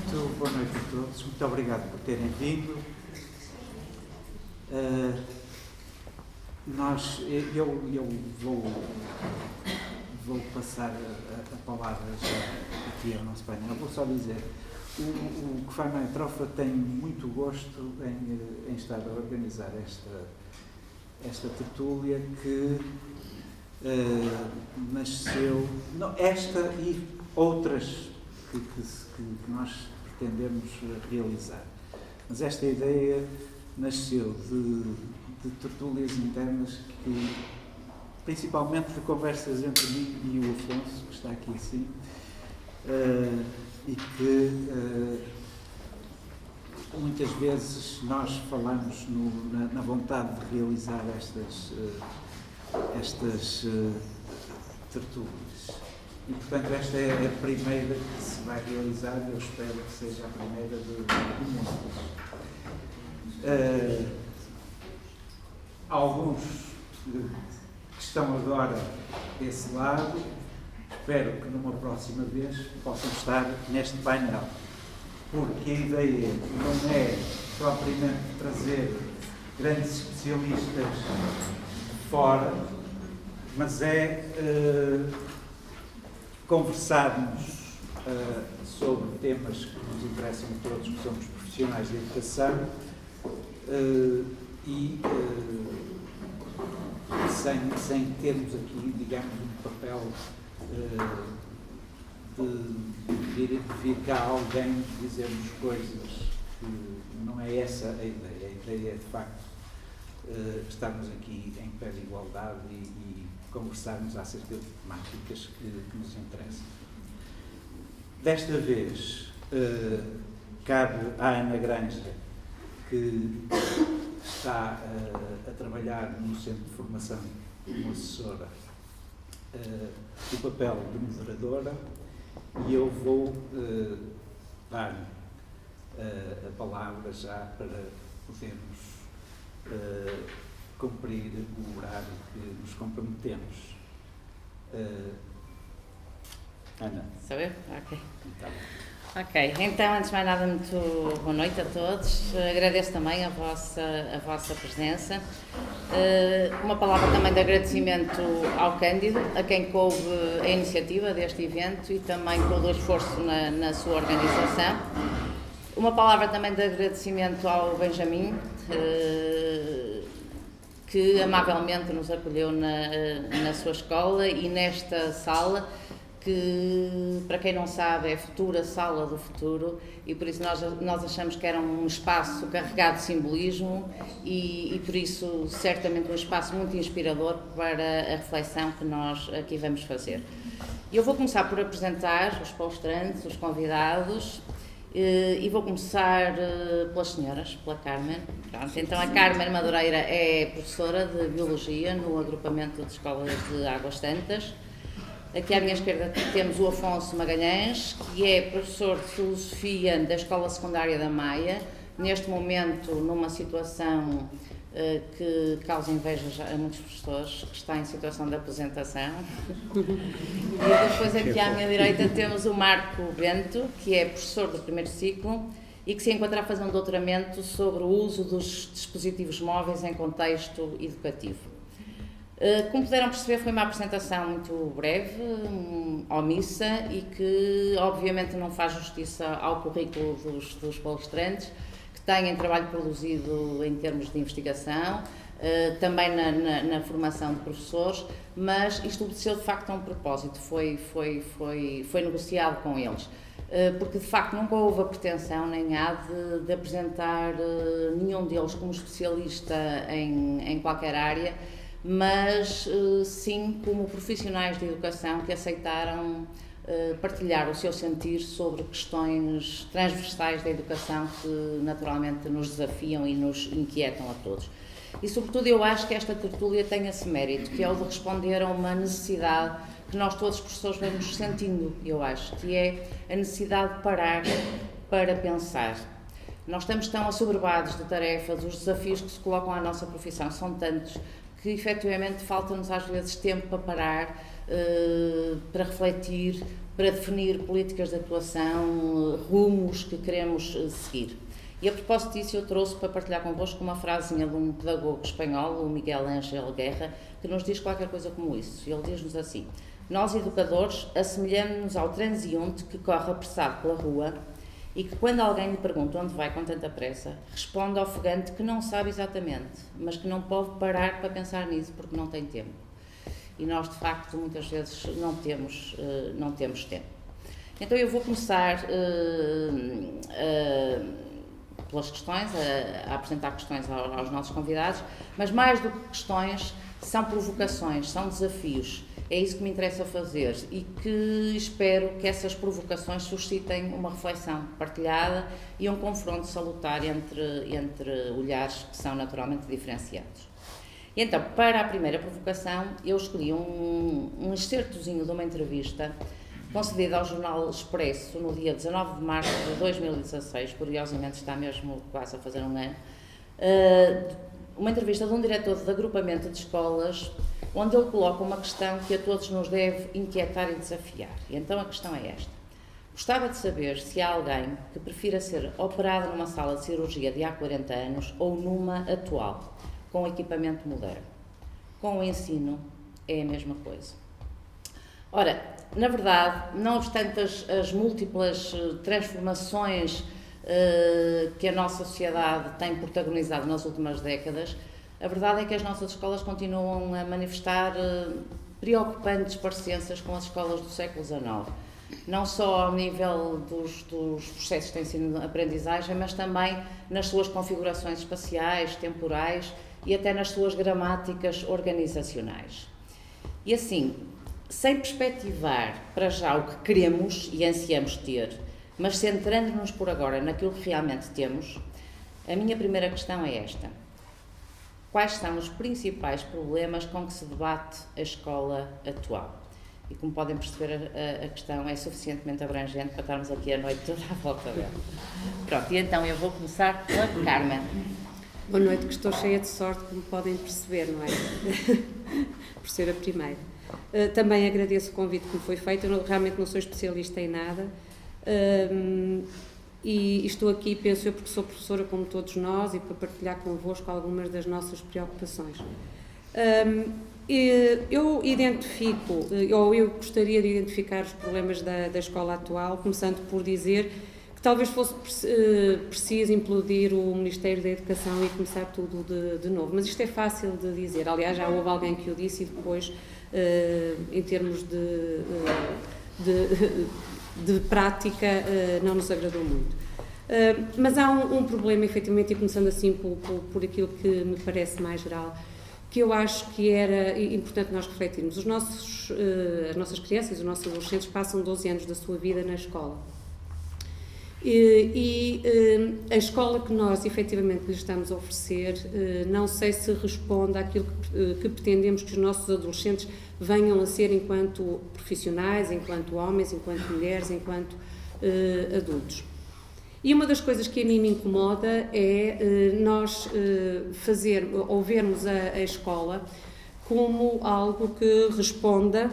Muito boa noite a todos, muito obrigado por terem vindo. Eu vou passar a palavra já aqui ao nosso painel. Vou só dizer, o Kfar Trofa tem muito gosto em estar a organizar esta tertúlia que nasceu, esta e outras que nós pretendemos realizar. Mas esta ideia nasceu de tertúlias internas, principalmente de conversas entre mim e o Afonso, que está aqui assim, e que muitas vezes nós falamos na vontade de realizar estas tertúlias. E, portanto, esta é a primeira que se vai realizar, eu espero que seja a primeira de muitas. Alguns que estão agora desse lado, espero que numa próxima vez possam estar neste painel, porque a ideia não é propriamente trazer grandes especialistas de fora, mas é conversarmos sobre temas que nos interessam a todos, que somos profissionais de educação, sem termos aqui, digamos, um papel de vir cá alguém dizermos coisas que não é essa a ideia. A ideia é, de facto, estarmos aqui em pé de igualdade e conversarmos acerca de temáticas que nos interessam. Desta vez, cabe à Ana Granja, que está a trabalhar no Centro de Formação como assessora, o papel de moderadora, e eu vou dar a palavra já para podermos cumprir o horário que nos comprometemos. Ana. Sou eu? Ok. Então. Ok, então, antes de mais nada, muito boa noite a todos. Agradeço também a vossa presença. Uma palavra também de agradecimento ao Cândido, a quem coube a iniciativa deste evento e também todo o esforço na sua organização. Uma palavra também de agradecimento ao Benjamin, que amavelmente nos acolheu na sua escola e nesta sala, que, para quem não sabe, é a futura Sala do Futuro, e por isso nós achamos que era um espaço carregado de simbolismo e por isso certamente um espaço muito inspirador para a reflexão que nós aqui vamos fazer. Eu vou começar por apresentar os palestrantes, os convidados, e vou começar pelas senhoras, pela Carmen. Pronto, então a Carmen Madureira é professora de Biologia no agrupamento de escolas de Águas Santas. Aqui à minha esquerda temos o Afonso Magalhães, que é professor de Filosofia da Escola Secundária da Maia, neste momento numa situação que causa inveja a muitos professores, que está em situação de aposentação. E depois aqui à minha direita temos o Marco Bento, que é professor do primeiro ciclo e que se encontra a fazer um doutoramento sobre o uso dos dispositivos móveis em contexto educativo. Como puderam perceber, foi uma apresentação muito breve, omissa e que obviamente não faz justiça ao currículo dos palestrantes, que têm trabalho produzido em termos de investigação, também na formação de professores, mas isto obedeceu de facto a um propósito, foi negociado com eles. Porque de facto nunca houve a pretensão nem há de apresentar nenhum deles como especialista em qualquer área, mas sim como profissionais de educação que aceitaram partilhar o seu sentir sobre questões transversais da educação que naturalmente nos desafiam e nos inquietam a todos. E sobretudo eu acho que esta tertúlia tem esse mérito, que é o de responder a uma necessidade que nós todos os professores vamos sentindo, eu acho, que é a necessidade de parar para pensar. Nós estamos tão assoberbados de tarefas, os desafios que se colocam à nossa profissão são tantos, que efetivamente falta-nos às vezes tempo para parar, para refletir, para definir políticas de atuação, rumos que queremos seguir. E a propósito disso eu trouxe para partilhar convosco uma frasezinha de um pedagogo espanhol, o Miguel Ángel Guerra, que nos diz qualquer coisa como isso. Ele diz-nos assim: nós educadores assemelhamos-nos ao transeunte que corre apressado pela rua e que quando alguém lhe pergunta onde vai com tanta pressa, responde ofegante que não sabe exatamente, mas que não pode parar para pensar nisso porque não tem tempo. E nós, de facto, muitas vezes não temos tempo. Então eu vou começar pelas questões, a apresentar questões aos nossos convidados, mas mais do que questões, são provocações, são desafios. É isso que me interessa fazer e que espero que essas provocações suscitem uma reflexão partilhada e um confronto salutar entre olhares que são naturalmente diferenciados. E então, para a primeira provocação, eu escolhi um excertozinho de uma entrevista concedida ao Jornal Expresso no dia 19 de março de 2016, curiosamente está mesmo quase a fazer um ano, uma entrevista de um diretor de agrupamento de escolas, onde ele coloca uma questão que a todos nos deve inquietar e desafiar. E então a questão é esta: gostava de saber se há alguém que prefira ser operado numa sala de cirurgia de há 40 anos ou numa atual, com equipamento moderno. Com o ensino é a mesma coisa. Ora, na verdade, não obstante as múltiplas transformações que a nossa sociedade tem protagonizado nas últimas décadas, a verdade é que as nossas escolas continuam a manifestar preocupantes parecenças com as escolas do século XIX. Não só ao nível dos processos de ensino-aprendizagem, mas também nas suas configurações espaciais, temporais e até nas suas gramáticas organizacionais. E assim, sem perspectivar para já o que queremos e ansiamos ter, mas centrando-nos por agora naquilo que realmente temos, a minha primeira questão é esta: quais são os principais problemas com que se debate a escola atual? E como podem perceber, a questão é suficientemente abrangente para estarmos aqui a noite toda à volta dela. Pronto, e então eu vou começar pela Carmen. Boa noite, que estou cheia de sorte, como podem perceber, não é? Por ser a primeira. Também agradeço o convite que me foi feito. Eu realmente não sou especialista em nada e estou aqui, penso eu, porque sou professora como todos nós e para partilhar convosco algumas das nossas preocupações. Eu identifico, ou eu gostaria de identificar os problemas da escola atual, começando por dizer que talvez fosse preciso implodir o Ministério da Educação e começar tudo de novo, mas isto é fácil de dizer. Aliás, já houve alguém que o disse e depois, em termos de prática, não nos agradou muito. Mas há um problema, efetivamente, e começando assim por aquilo que me parece mais geral, que eu acho que era importante nós refletirmos. As nossas crianças, os nossos adolescentes passam 12 anos da sua vida na escola. E a escola que nós efetivamente lhes estamos a oferecer, não sei se responde àquilo que pretendemos que os nossos adolescentes venham a ser enquanto profissionais, enquanto homens, enquanto mulheres, enquanto adultos. E uma das coisas que a mim me incomoda é nós vermos a escola como algo que responda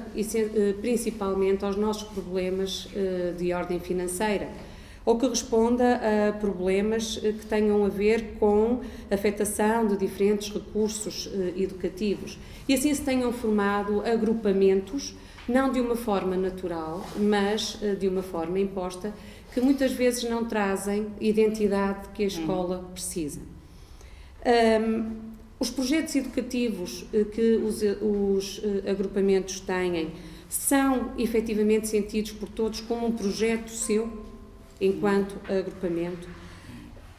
principalmente aos nossos problemas de ordem financeira, ou que responda a problemas que tenham a ver com a afetação de diferentes recursos educativos. E assim se tenham formado agrupamentos, não de uma forma natural, mas de uma forma imposta, que muitas vezes não trazem identidade que a escola precisa. Os projetos educativos que os agrupamentos têm são efetivamente sentidos por todos como um projeto seu, enquanto agrupamento.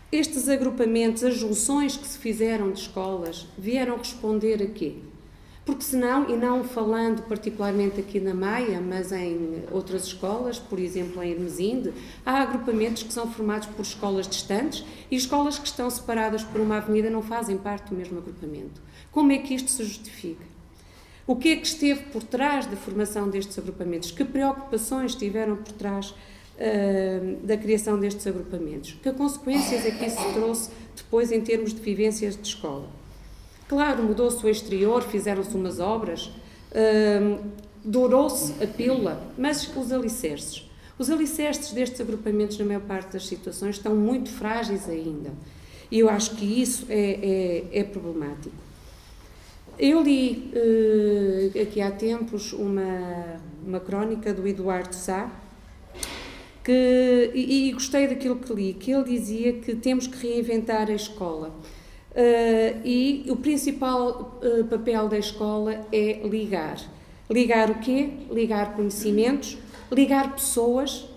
Estes agrupamentos, as junções que se fizeram de escolas, vieram responder a quê? Porque senão, e não falando particularmente aqui na Maia, mas em outras escolas, por exemplo em Hermesinde, há agrupamentos que são formados por escolas distantes e escolas que estão separadas por uma avenida não fazem parte do mesmo agrupamento. Como é que isto se justifica? O que é que esteve por trás da formação destes agrupamentos? Que preocupações estiveram por trás da criação destes agrupamentos? Que consequências é que isso trouxe depois em termos de vivências de escola? Claro, mudou-se o exterior, fizeram-se umas obras, dourou-se a pílula, mas os alicerces destes agrupamentos, na maior parte das situações, estão muito frágeis ainda. E eu acho que isso é problemático. Eu li aqui há tempos uma crónica do Eduardo Sá, e gostei daquilo que li, que ele dizia que temos que reinventar a escola. E o principal papel da escola é ligar. Ligar o quê? Ligar conhecimentos, ligar pessoas,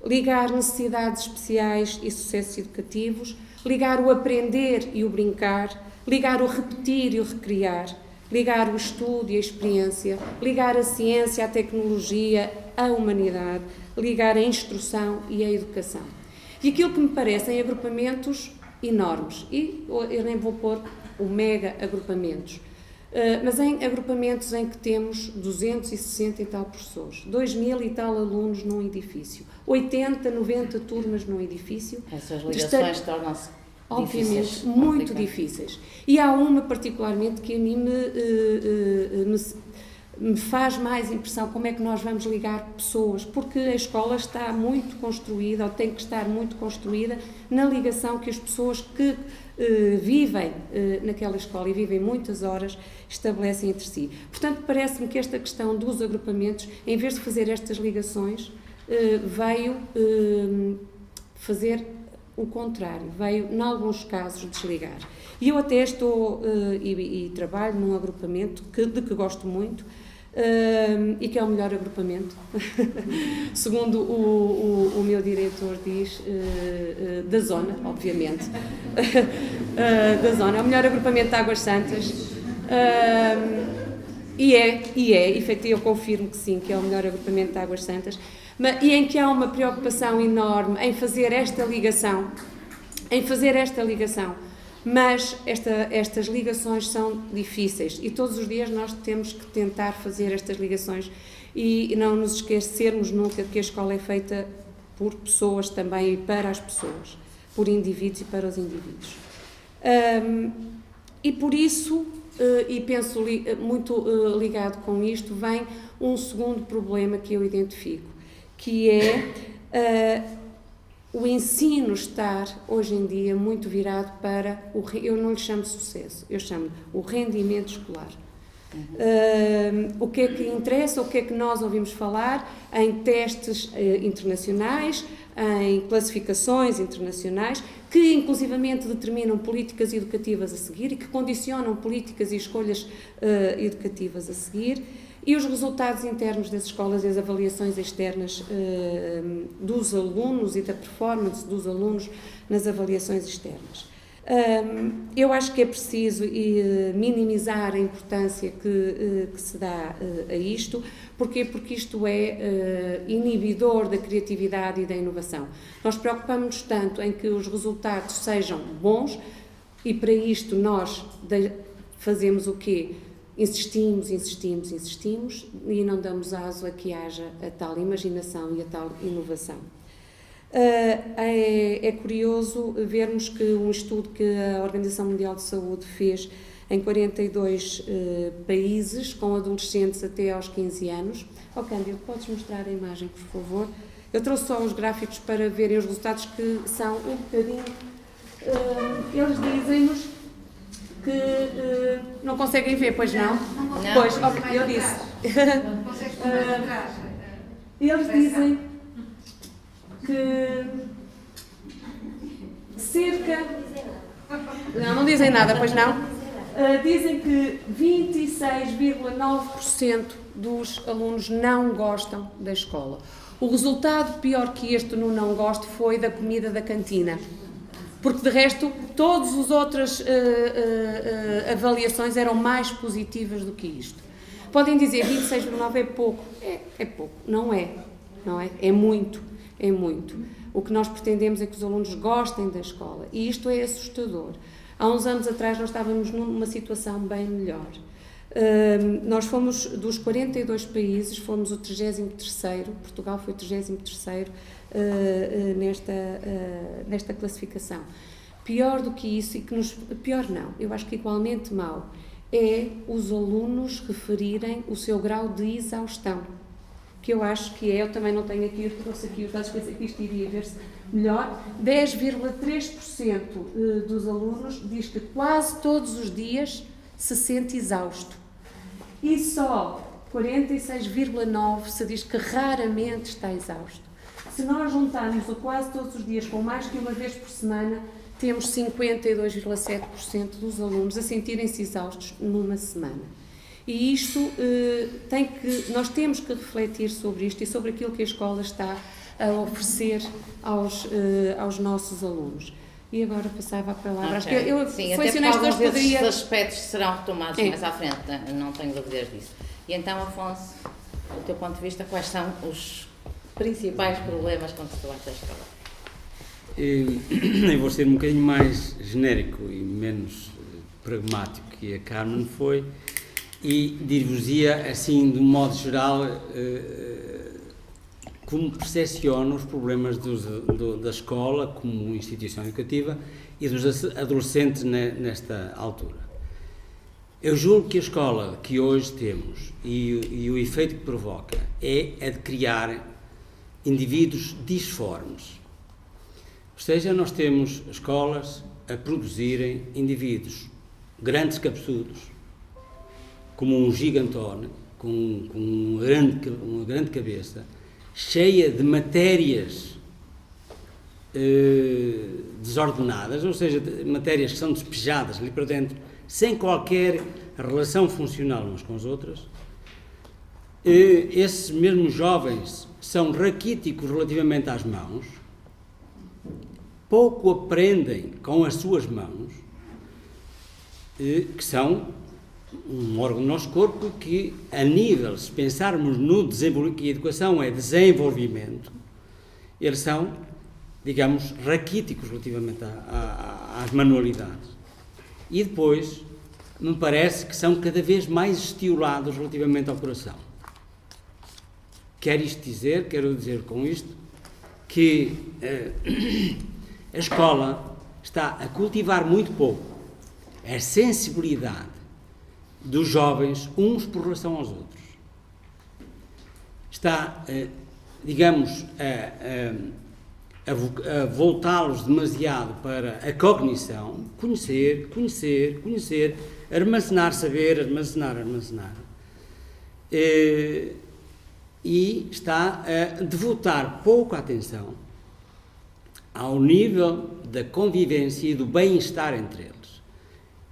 ligar necessidades especiais e sucessos educativos, ligar o aprender e o brincar, ligar o repetir e o recriar, ligar o estudo e a experiência, ligar a ciência, a tecnologia, a humanidade, ligar a instrução e a educação. E aquilo que me parecem agrupamentos enormes, e eu nem vou pôr o mega agrupamentos, mas em agrupamentos em que temos 260 e tal professores, 2.000 e tal alunos num edifício, 80, 90 turmas num edifício. Essas ligações tornam-se obviamente muito difíceis. E há uma particularmente que a mim me faz mais impressão, como é que nós vamos ligar pessoas, porque a escola está muito construída, ou tem que estar muito construída, na ligação que as pessoas que vivem naquela escola e vivem muitas horas, estabelecem entre si. Portanto, parece-me que esta questão dos agrupamentos, em vez de fazer estas ligações, veio fazer o contrário, veio, em alguns casos, desligar. E eu até estou e trabalho num agrupamento de que gosto muito, e que é o melhor agrupamento, segundo o meu diretor diz, da zona, obviamente, da zona, é o melhor agrupamento de Águas Santas, e efetivamente, eu confirmo que sim, que é o melhor agrupamento de Águas Santas, e em que há uma preocupação enorme em fazer esta ligação, mas estas ligações são difíceis e todos os dias nós temos que tentar fazer estas ligações e não nos esquecermos nunca que a escola é feita por pessoas também e para as pessoas, por indivíduos e para os indivíduos. E por isso, e penso muito ligado com isto, vem um segundo problema que eu identifico, que é o ensino estar, hoje em dia, muito virado para, eu não lhe chamo sucesso, eu chamo o rendimento escolar. O que é que interessa, o que é que nós ouvimos falar em testes internacionais, em classificações internacionais, que inclusivamente determinam políticas educativas a seguir e que condicionam políticas e escolhas educativas a seguir, e os resultados internos das escolas e as avaliações externas dos alunos e da performance dos alunos nas avaliações externas. Eu acho que é preciso minimizar a importância que se dá a isto. Porquê? Porque isto é inibidor da criatividade e da inovação. Nós preocupamos-nos tanto em que os resultados sejam bons e para isto nós fazemos o quê? Insistimos e não damos aso a que haja a tal imaginação e a tal inovação. É curioso vermos que um estudo que a Organização Mundial de Saúde fez em 42 países, com adolescentes até aos 15 anos. Cândido, podes mostrar a imagem, por favor? Eu trouxe só os gráficos para verem os resultados, que são um bocadinho... eles dizem-nos que não conseguem ver, pois não? Não. Pois, eu disse. Eles dizem que cerca... Não dizem nada, pois não? Dizem que 26,9% dos alunos não gostam da escola. O resultado pior que este no não gosto foi da comida da cantina. Porque, de resto, todas as outras avaliações eram mais positivas do que isto. Podem dizer 26,9 é pouco. É pouco. Não é. É muito. O que nós pretendemos é que os alunos gostem da escola. E isto é assustador. Há uns anos atrás nós estávamos numa situação bem melhor. Nós fomos, dos 42 países, fomos o 33º, Portugal foi o 33º nesta classificação. Pior do que isso, pior não, eu acho que igualmente mau, é os alunos referirem o seu grau de exaustão, que eu acho que eu também não tenho aqui, eu trouxe aqui os dados, pensei que isto iria ver-se melhor, 10,3% dos alunos diz que quase todos os dias se sente exausto. E só 46,9% se diz que raramente está exausto. Se nós juntarmos o quase todos os dias com mais que uma vez por semana, temos 52,7% dos alunos a sentirem-se exaustos numa semana. E isto nós temos que refletir sobre isto e sobre aquilo que a escola está a oferecer aos nossos alunos. E agora passava a palavra. Acho que eu sim, foi até porque alguns desses aspectos serão retomados mais à frente, não tenho dúvidas disso. E então, Afonso, do teu ponto de vista, quais são os principais problemas quando se trata da escola? Eu vou ser um bocadinho mais genérico e menos pragmático que a Carmen foi, e dir-vos-ia, assim, de um modo geral, como percepciono os problemas da escola como instituição educativa e dos adolescentes nesta altura. Eu julgo que a escola que hoje temos e o efeito que provoca é a de criar indivíduos disformes. Ou seja, nós temos escolas a produzirem indivíduos grandes cabeçudos, como um gigantone, com uma grande cabeça, cheia de matérias desordenadas, ou seja, matérias que são despejadas ali para dentro, sem qualquer relação funcional umas com as outras. Esses mesmos jovens são raquíticos relativamente às mãos, pouco aprendem com as suas mãos, que são um órgão do nosso corpo que, a nível, se pensarmos no desenvolvimento, que a educação é desenvolvimento, eles são, digamos, raquíticos relativamente às manualidades. E depois, me parece que são cada vez mais estimulados relativamente ao coração. Quero dizer com isto, que a escola está a cultivar muito pouco a sensibilidade dos jovens uns por relação aos outros. Está, digamos, a voltá-los demasiado para a cognição, conhecer, armazenar saber, armazenar. E está a devotar pouca atenção ao nível da convivência e do bem-estar entre eles.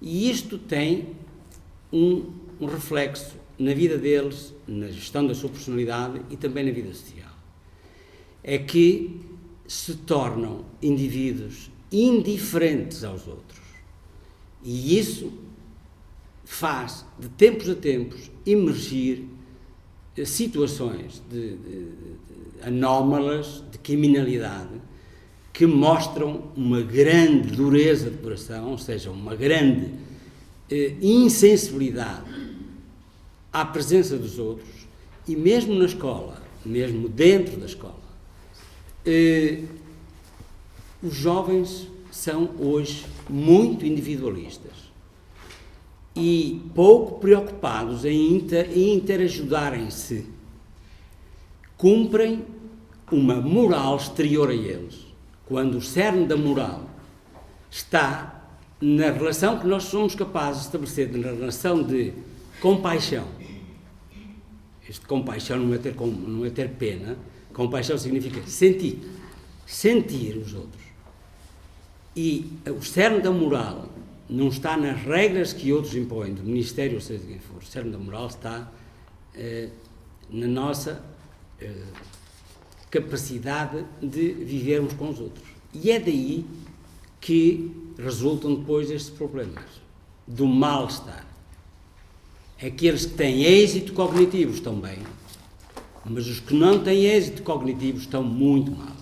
E isto tem um reflexo na vida deles, na gestão da sua personalidade e também na vida social. É que se tornam indivíduos indiferentes aos outros. E isso faz, de tempos a tempos, emergir situações anómalas de criminalidade que mostram uma grande dureza de coração, ou seja, uma grande insensibilidade à presença dos outros, e mesmo na escola, mesmo dentro da escola, os jovens são hoje muito individualistas e pouco preocupados em interajudarem-se. Cumprem uma moral exterior a eles, quando o cerne da moral está na relação que nós somos capazes de estabelecer, na relação de compaixão. Este compaixão não é ter pena, compaixão significa sentir os outros. E o cerne da moral não está nas regras que outros impõem, do Ministério, ou seja de quem for. O cerne da moral está na nossa capacidade de vivermos com os outros. E é daí que resultam depois estes problemas, do mal-estar. Aqueles que têm êxito cognitivo estão bem, mas os que não têm êxito cognitivo estão muito mal.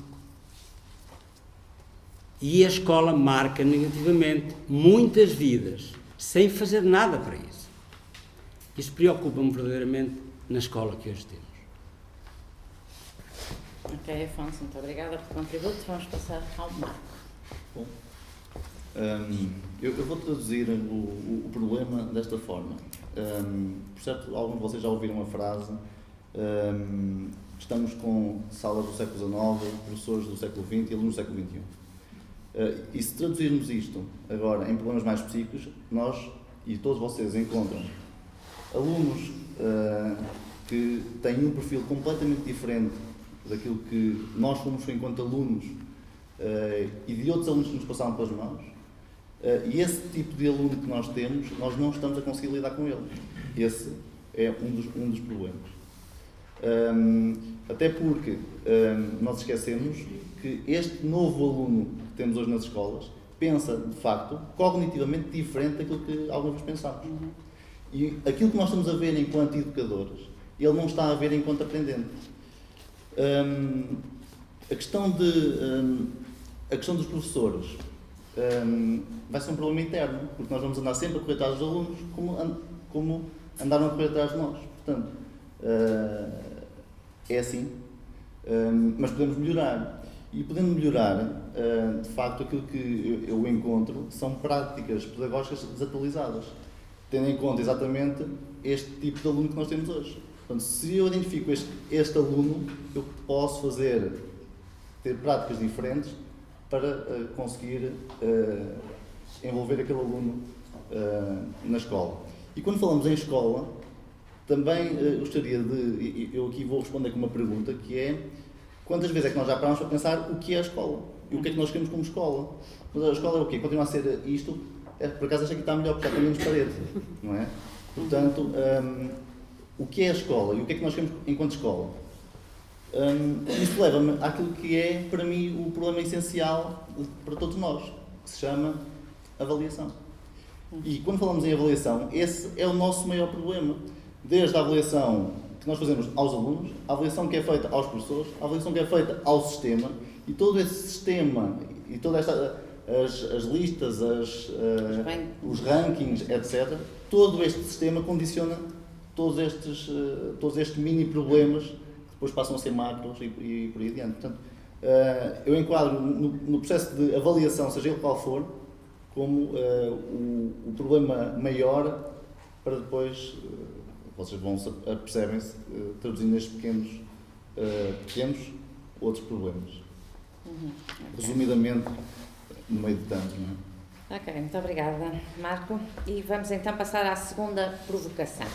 E a escola marca negativamente muitas vidas, sem fazer nada para isso. Isso preocupa-me verdadeiramente na escola que hoje temos. Ok, Afonso, muito obrigada pelo contributo. Vamos passar ao Marco. Bom, Eu vou traduzir o problema desta forma. Por certo, alguns de vocês já ouviram a frase: estamos com salas do século XIX, professores do século XX e alunos do século XXI. E se traduzirmos isto agora em problemas mais específicos, nós e todos vocês encontram alunos que têm um perfil completamente diferente daquilo que nós fomos enquanto alunos e de outros alunos que nos passaram pelas mãos. E esse tipo de aluno que nós temos, nós não estamos a conseguir lidar com ele. Esse é um dos problemas. Até porque nós esquecemos que este novo aluno que temos hoje nas escolas pensa, de facto, cognitivamente diferente daquilo que alguma vez pensámos. E aquilo que nós estamos a ver enquanto educadores, ele não está a ver enquanto aprendente. A questão dos professores vai ser um problema eterno, porque nós vamos andar sempre a correr atrás dos alunos como andaram a correr atrás de nós. Portanto, é assim, mas podemos melhorar. E podendo melhorar, de facto, aquilo que eu encontro são práticas pedagógicas desatualizadas, tendo em conta exatamente este tipo de aluno que nós temos hoje. Portanto, se eu identifico este aluno, eu posso ter práticas diferentes para conseguir envolver aquele aluno na escola. E quando falamos em escola, também gostaria eu aqui vou responder com uma pergunta, que é: quantas vezes é que nós já paramos para pensar o que é a escola? E o que é que nós queremos como escola? Mas a escola é o quê? Continua a ser isto? Por acaso acho que está melhor, porque já tem menos parede, não é? Portanto, o que é a escola e o que é que nós queremos enquanto escola? Isso leva-me àquilo que é, para mim, o problema essencial para todos nós, que se chama avaliação. E quando falamos em avaliação, esse é o nosso maior problema. Desde a avaliação que nós fazemos aos alunos, a avaliação que é feita aos professores, a avaliação que é feita ao sistema, e todo esse sistema e todas as listas, os rankings, etc., todo este sistema condiciona todos estes mini problemas que depois passam a ser macros e por aí adiante. Portanto, eu enquadro no processo de avaliação, seja ele qual for, como o problema maior, para depois vocês percebem-se traduzindo estes pequenos outros problemas. Resumidamente, no meio de tanto, não é? Ok, muito obrigada, Marco. E vamos então passar à segunda provocação.